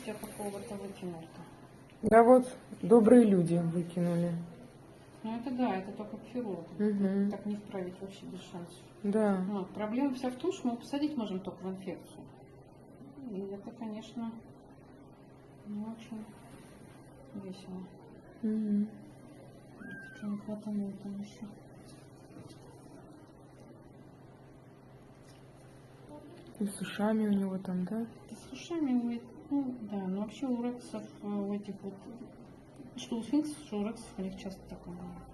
я какого-то выкинул-то? Да вот, добрые люди выкинули. Ну это да, это только к хирургу. Угу. Так не вправить вообще без шансов. Да. Ну, проблема вся в том, что мы посадить можем только в инфекцию. И это, конечно, не очень весело. Угу. Что не хватало там еще. И с ушами у него там, да? Да с ушами, ну да, но вообще у рексов, у этих вот, что у сфинксов, что у рексов у них часто такое бывает.